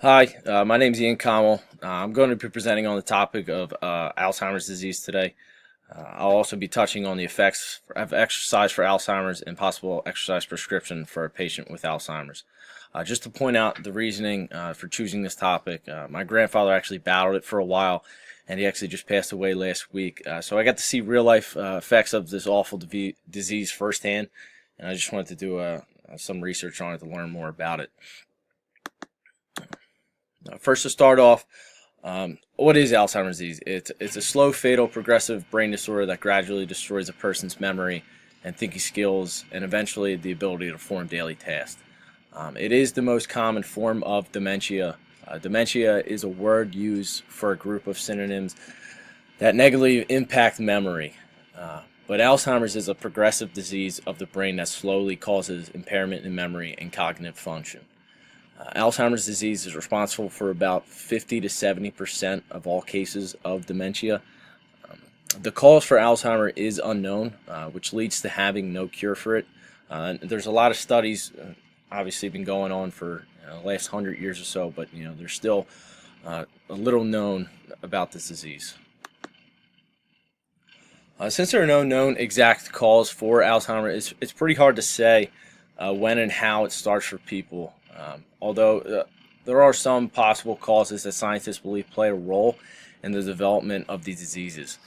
Hi, my name is Ian Kamal. I'm going to be presenting on the topic of Alzheimer's disease today. I'll also be touching on the effects of exercise for Alzheimer's and possible exercise prescription for a patient with Alzheimer's. Just to point out the reasoning for choosing this topic, my grandfather actually battled it for a while, and he actually just passed away last week. So I got to see real life effects of this awful disease firsthand, and I just wanted to do some research on it to learn more about it. First, to start off, what is Alzheimer's disease? It's a slow, fatal, progressive brain disorder that gradually destroys a person's memory and thinking skills and eventually the ability to perform daily tasks. It is the most common form of dementia. Dementia is a word used for a group of synonyms that negatively impact memory. But Alzheimer's is a progressive disease of the brain that slowly causes impairment in memory and cognitive function. Alzheimer's disease is responsible for about 50 to 70% of all cases of dementia. The cause for Alzheimer is unknown, which leads to having no cure for it. There's a lot of studies, obviously, been going on for the last 100 years or so, but there's still a little known about this disease. Since there are no known exact cause for Alzheimer, it's pretty hard to say when and how it starts for people. Although there are some possible causes that scientists believe play a role in the development of these diseases.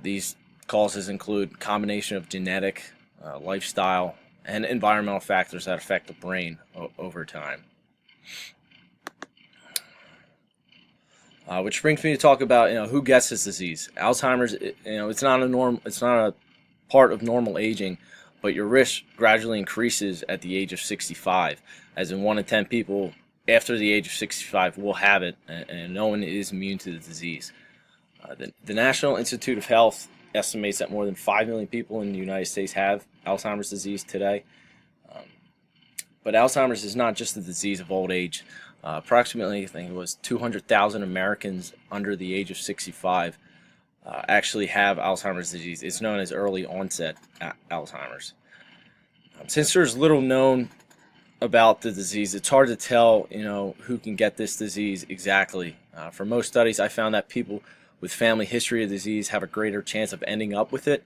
These causes include a combination of genetic, lifestyle, and environmental factors that affect the brain over time. Which brings me to talk about who gets this disease. Alzheimer's, it's not a part of normal aging, but your risk gradually increases at the age of 65, as in 1 in 10 people after the age of 65 will have it, and no one is immune to the disease. The National Institute of Health estimates that more than 5 million people in the United States have Alzheimer's disease today. But Alzheimer's is not just a disease of old age. Approximately, I think it was 200,000 Americans under the age of 65 actually have Alzheimer's disease. It's known as early onset Alzheimer's. Since there's little known about the disease, it's hard to tell, who can get this disease exactly. For most studies, I found that people with family history of disease have a greater chance of ending up with it.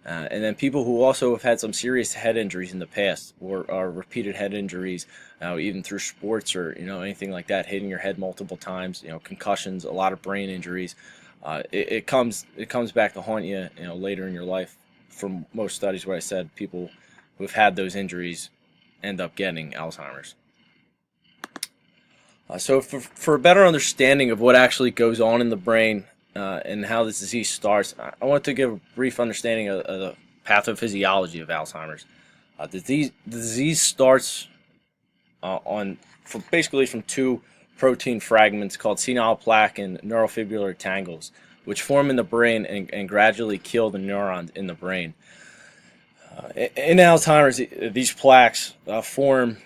And then people who also have had some serious head injuries in the past, or repeated head injuries, even through sports or anything like that, hitting your head multiple times, concussions, a lot of brain injuries. It comes back to haunt you, later in your life. From most studies, where I said people who have had those injuries end up getting Alzheimer's. So for a better understanding of what actually goes on in the brain and how this disease starts, I want to give a brief understanding of the pathophysiology of Alzheimer's. The disease starts basically from two protein fragments called senile plaque and neurofibular tangles, which form in the brain and gradually kill the neurons in the brain. In Alzheimer's, these plaques form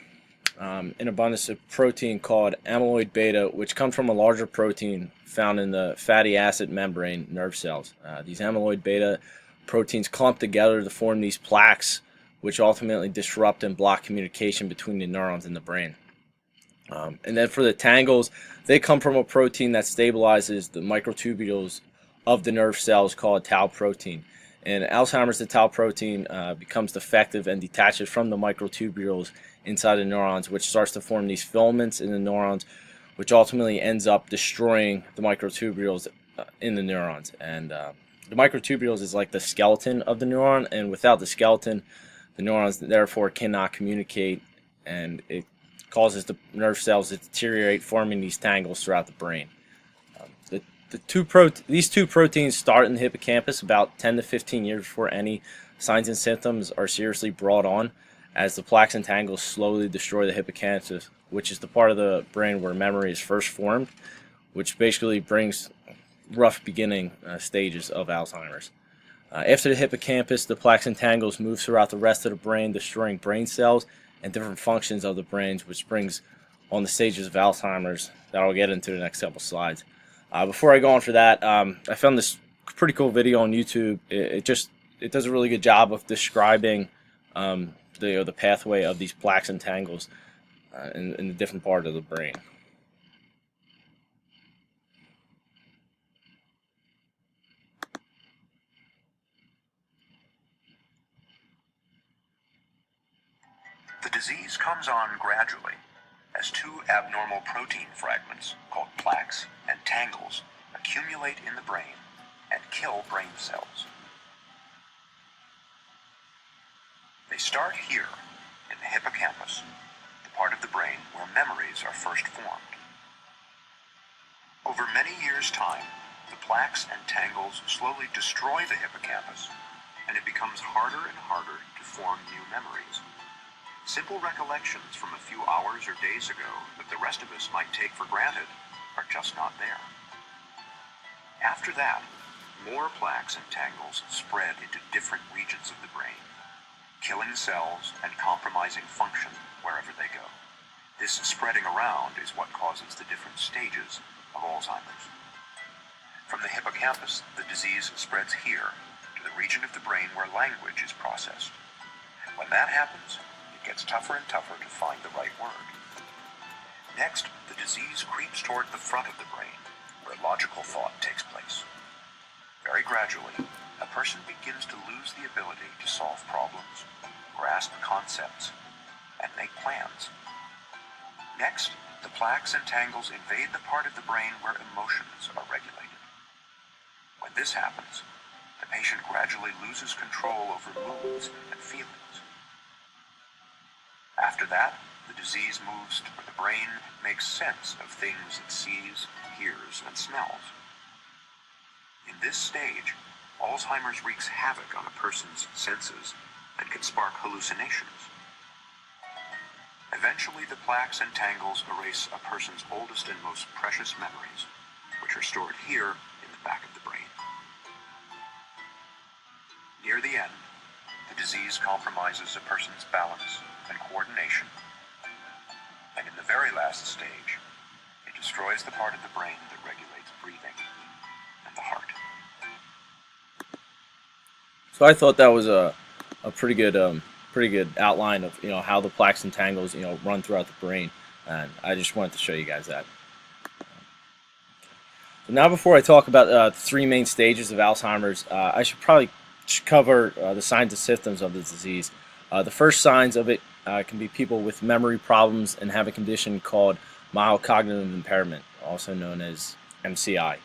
an abundance of protein called amyloid beta, which comes from a larger protein found in the fatty acid membrane nerve cells. These amyloid beta proteins clump together to form these plaques, which ultimately disrupt and block communication between the neurons in the brain. And then for the tangles, they come from a protein that stabilizes the microtubules of the nerve cells called tau protein. In Alzheimer's, the tau protein becomes defective and detaches from the microtubules inside the neurons, which starts to form these filaments in the neurons, which ultimately ends up destroying the microtubules in the neurons. And the microtubules is like the skeleton of the neuron, and without the skeleton, the neurons therefore cannot communicate, and it causes the nerve cells to deteriorate, forming these tangles throughout the brain. These two proteins start in the hippocampus about 10 to 15 years before any signs and symptoms are seriously brought on, as the plaques and tangles slowly destroy the hippocampus, which is the part of the brain where memory is first formed, which basically brings rough beginning stages of Alzheimer's. After the hippocampus, the plaques and tangles move throughout the rest of the brain, destroying brain cells and different functions of the brain, which brings on the stages of Alzheimer's that I'll get into the next couple slides. Before I go on for that, I found this pretty cool video on YouTube. It does a really good job of describing the pathway of these plaques and tangles in the different part of the brain. disease comes on gradually as two abnormal protein fragments called plaques and tangles accumulate in the brain and kill brain cells. They start here in the hippocampus, the part of the brain where memories are first formed. Over many years' time, the plaques and tangles slowly destroy the hippocampus, and it becomes harder and harder to form new memories. Simple recollections from a few hours or days ago that the rest of us might take for granted are just not there. After that, more plaques and tangles spread into different regions of the brain, killing cells and compromising function wherever they go. This spreading around is what causes the different stages of Alzheimer's. From the hippocampus, the disease spreads here to the region of the brain where language is processed. When that happens, it gets tougher and tougher to find the right word. Next, the disease creeps toward the front of the brain, where logical thought takes place. Very gradually, a person begins to lose the ability to solve problems, grasp concepts, and make plans. Next, the plaques and tangles invade the part of the brain where emotions are regulated. When this happens, the patient gradually loses control over moods and feelings. After that, the disease moves to where the brain makes sense of things it sees, hears, and smells. In this stage, Alzheimer's wreaks havoc on a person's senses and can spark hallucinations. Eventually, the plaques and tangles erase a person's oldest and most precious memories, which are stored here in the back of the brain. Near the end, the disease compromises a person's balance and coordination, and in the very last stage, it destroys the part of the brain that regulates breathing and the heart. So I thought that was a pretty good outline of how the plaques and tangles run throughout the brain, and I just wanted to show you guys that. So now, before I talk about the three main stages of Alzheimer's, I should probably cover the signs and symptoms of the disease. The first signs of it can be people with memory problems and have a condition called mild cognitive impairment, also known as MCI.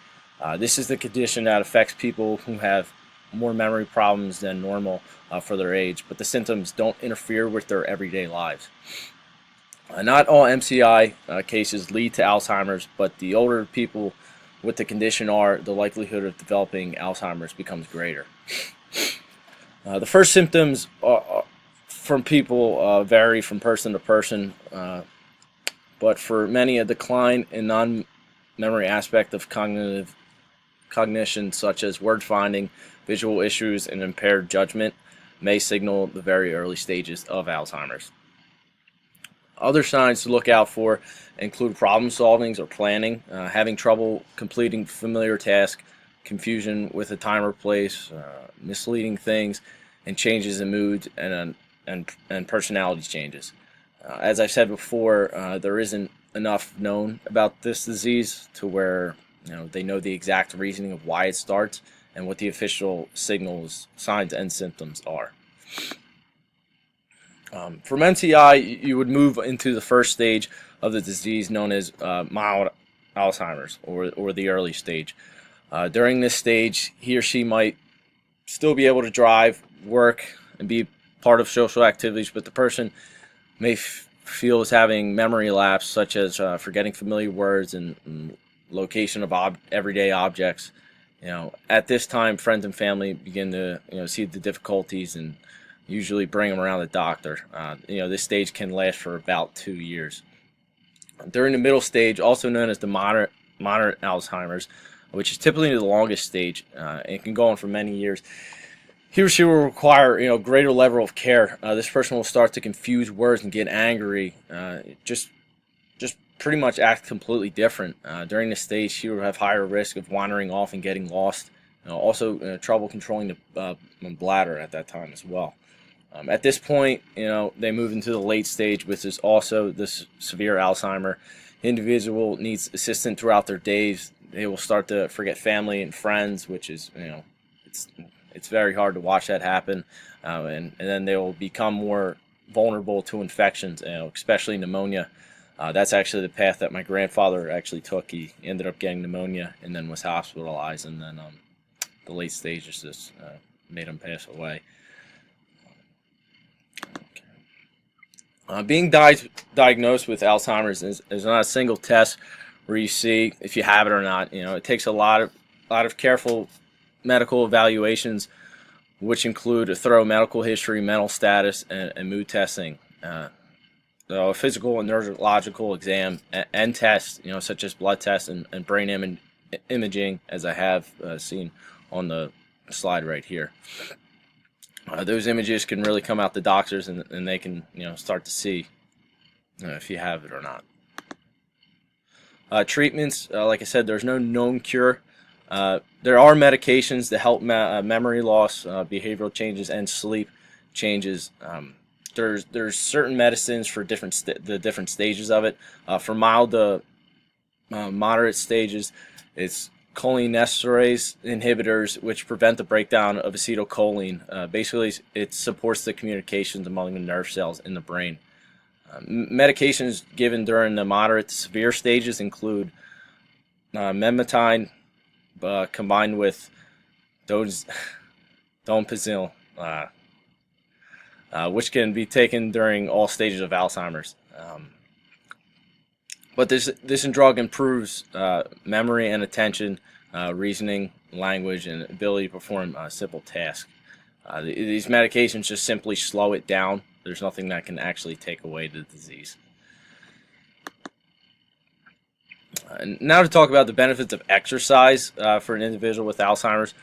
This is the condition that affects people who have more memory problems than normal for their age, but the symptoms don't interfere with their everyday lives. Not all MCI cases lead to Alzheimer's, but the older people with the condition are, the likelihood of developing Alzheimer's becomes greater. The first symptoms from people vary from person to person, but for many, a decline in non-memory aspect of cognition, such as word finding, visual issues, and impaired judgment, may signal the very early stages of Alzheimer's. Other signs to look out for include problem solving or planning, having trouble completing familiar tasks, confusion with a time or place, misleading things, and changes in mood and personality changes. As I've said before, there isn't enough known about this disease to where they know the exact reasoning of why it starts and what the official signals, signs, and symptoms are. From MCI, you would move into the first stage of the disease, known as mild Alzheimer's, or the early stage. During this stage, he or she might still be able to drive, work, and be part of social activities, but the person may feel as having memory lapse, such as forgetting familiar words and location of everyday objects. At this time, friends and family begin to see the difficulties and usually bring them around the doctor. This stage can last for about 2 years. During the middle stage, also known as the moderate Alzheimer's, which is typically the longest stage, and can go on for many years, he or she will require greater level of care. This person will start to confuse words and get angry, just pretty much act completely different. During this stage, he will have higher risk of wandering off and getting lost. Also, trouble controlling the bladder at that time as well. At this point, they move into the late stage, which is also the severe Alzheimer. The individual needs assistance throughout their days. They will start to forget family and friends, which is, it's very hard to watch that happen. And then they will become more vulnerable to infections, especially pneumonia. That's actually the path that my grandfather actually took. He ended up getting pneumonia and then was hospitalized, and then the late stages just made him pass away. Being diagnosed with Alzheimer's is not a single test where you see if you have it or not. It takes a lot of careful medical evaluations, which include a thorough medical history, mental status, and mood testing. So a physical and neurological exam and tests, such as blood tests and brain imaging, as I have seen on the slide right here. Those images can really come out the doctors, and they can start to see if you have it or not. Treatments, like I said, there's no known cure. There are medications to help memory loss, behavioral changes, and sleep changes. There's certain medicines for the different stages of it. For mild to moderate stages, it's cholinesterase inhibitors, which prevent the breakdown of acetylcholine. Basically, it supports the communications among the nerve cells in the brain. Medications given during the moderate to severe stages include memetine combined with donepezil, which can be taken during all stages of Alzheimer's. But this drug improves memory and attention, reasoning, language, and ability to perform simple tasks. These medications just simply slow it down. There's nothing that can actually take away the disease. Now to talk about the benefits of exercise for an individual with Alzheimer's.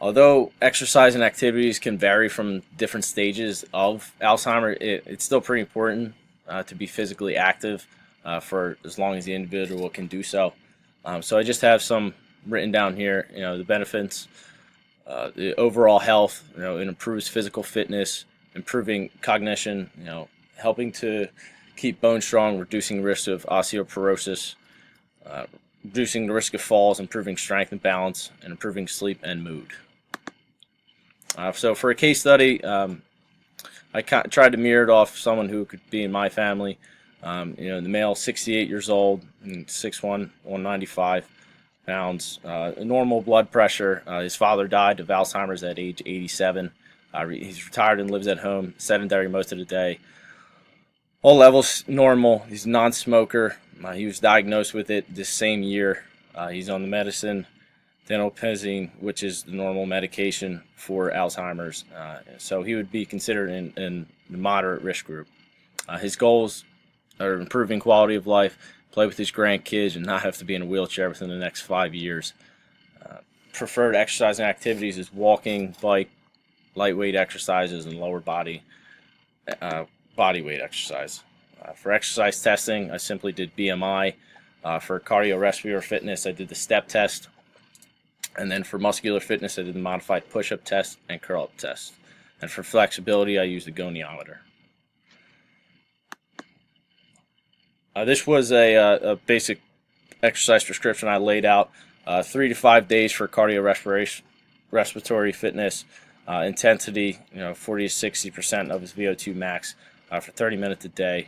Although exercise and activities can vary from different stages of Alzheimer's, it's still pretty important to be physically active for as long as the individual can do so. So I just have some written down here. The benefits, the overall health. It improves physical fitness, improving cognition. Helping to keep bone strong, reducing risk of osteoporosis, reducing the risk of falls, improving strength and balance, and improving sleep and mood. So for a case study, I tried to mirror it off someone who could be in my family. The male, 68 years old, 6'1", 195 pounds, normal blood pressure. His father died of Alzheimer's at age 87. He's retired and lives at home, sedentary most of the day. All levels normal. He's a non-smoker. He was diagnosed with it this same year. He's on the medicine donepezil, which is the normal medication for Alzheimer's. So he would be considered in the moderate risk group. His goals are improving quality of life, play with his grandkids, and not have to be in a wheelchair within the next 5 years. Preferred exercise and activities is walking, bike, lightweight exercises, and lower body weight exercise. For exercise testing, I simply did BMI. For cardiovascular fitness, I did the step test. And then for muscular fitness, I did the modified push-up test and curl-up test. And for flexibility, I used the goniometer. This was a basic exercise prescription I laid out. 3 to 5 days for cardiorespiratory fitness. Intensity, 40 to 60% of his VO2 max for 30 minutes a day.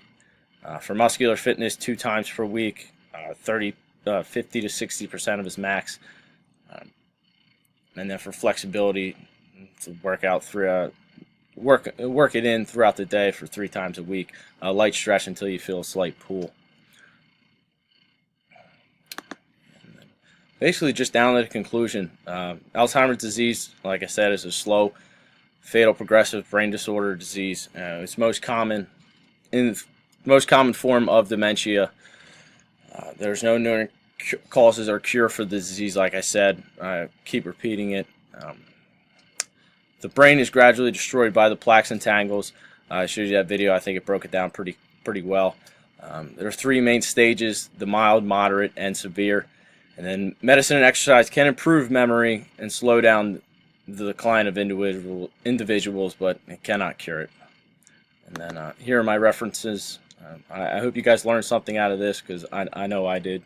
For muscular fitness, 2 times per week, 50 to 60% of his max. And then for flexibility, to work it in throughout the day for 3 times a week. Light stretch until you feel a slight pull. Basically, just down to the conclusion, Alzheimer's disease, like I said, is a slow, fatal, progressive brain disorder disease. It's most common form of dementia. There's no known causes or cure for the disease, like I said. I keep repeating it. The brain is gradually destroyed by the plaques and tangles. I showed you that video. I think it broke it down pretty well. There are 3 main stages: the mild, moderate, and severe. And then medicine and exercise can improve memory and slow down the decline of individuals, but it cannot cure it. And then here are my references. I hope you guys learned something out of this, because I know I did.